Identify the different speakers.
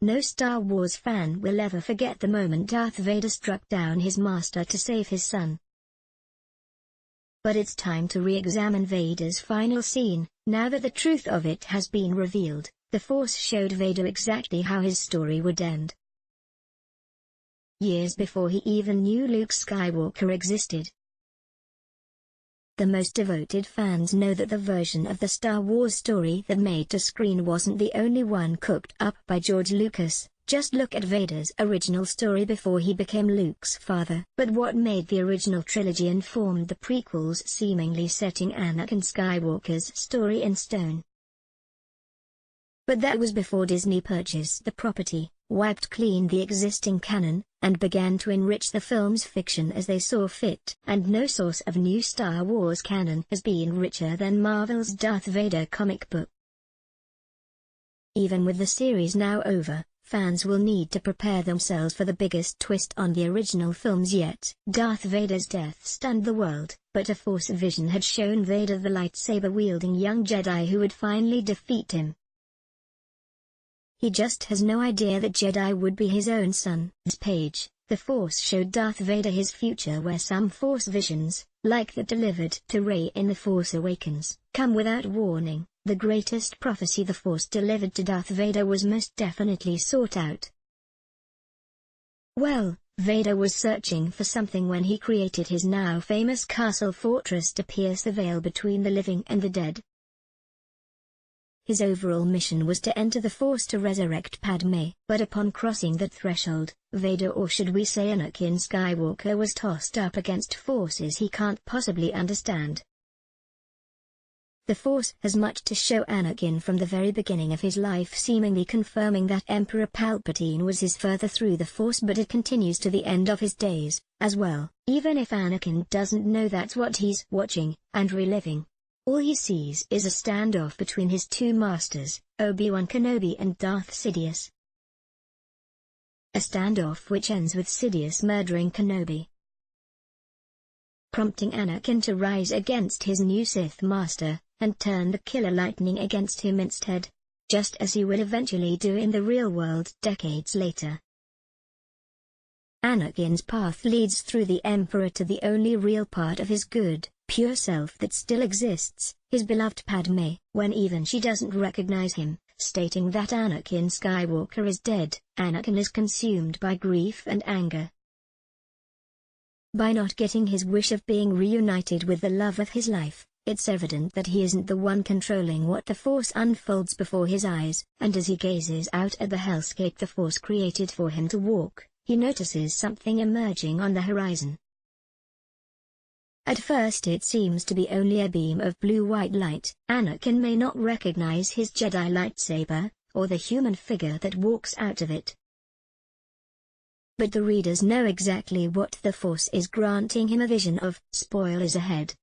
Speaker 1: No Star Wars fan will ever forget the moment Darth Vader struck down his master to save his son. But it's time to re-examine Vader's final scene. Now that the truth of it has been revealed, the Force showed Vader exactly how his story would end. Years before he even knew Luke Skywalker existed. The most devoted fans know that the version of the Star Wars story that made to screen wasn't the only one cooked up by George Lucas. Just look at Vader's original story before he became Luke's father. But what made the original trilogy and formed the prequels, seemingly setting Anakin Skywalker's story in stone. But that was before Disney purchased the property, wiped clean the existing canon, and began to enrich the film's fiction as they saw fit. And no source of new Star Wars canon has been richer than Marvel's Darth Vader comic book. Even with the series now over, fans will need to prepare themselves for the biggest twist on the original films yet. Darth Vader's death stunned the world, but a Force vision had shown Vader the lightsaber-wielding young Jedi who would finally defeat him. He just has no idea that Jedi would be his own son. This page, the Force showed Darth Vader his future, where some Force visions, like that delivered to Rey in The Force Awakens, come without warning. The greatest prophecy the Force delivered to Darth Vader was most definitely sought out. Well, Vader was searching for something when he created his now famous castle fortress to pierce the veil between the living and the dead. His overall mission was to enter the Force to resurrect Padme, but upon crossing that threshold, Vader, or should we say Anakin Skywalker, was tossed up against forces he can't possibly understand. The Force has much to show Anakin from the very beginning of his life, seemingly confirming that Emperor Palpatine was his further through the Force, but it continues to the end of his days, as well. Even if Anakin doesn't know that's what he's watching and reliving. All he sees is a standoff between his two masters, Obi-Wan Kenobi and Darth Sidious. A standoff which ends with Sidious murdering Kenobi, prompting Anakin to rise against his new Sith master, and turn the killer lightning against him instead, just as he will eventually do in the real world decades later. Anakin's path leads through the Emperor to the only real part of his good, pure self that still exists, his beloved Padme, when even she doesn't recognize him, stating that Anakin Skywalker is dead. Anakin is consumed by grief and anger. By not getting his wish of being reunited with the love of his life, it's evident that he isn't the one controlling what the Force unfolds before his eyes, and as he gazes out at the hellscape the Force created for him to walk, he notices something emerging on the horizon. At first it seems to be only a beam of blue-white light. Anakin may not recognize his Jedi lightsaber, or the human figure that walks out of it. But the readers know exactly what the Force is granting him a vision of. Spoilers ahead.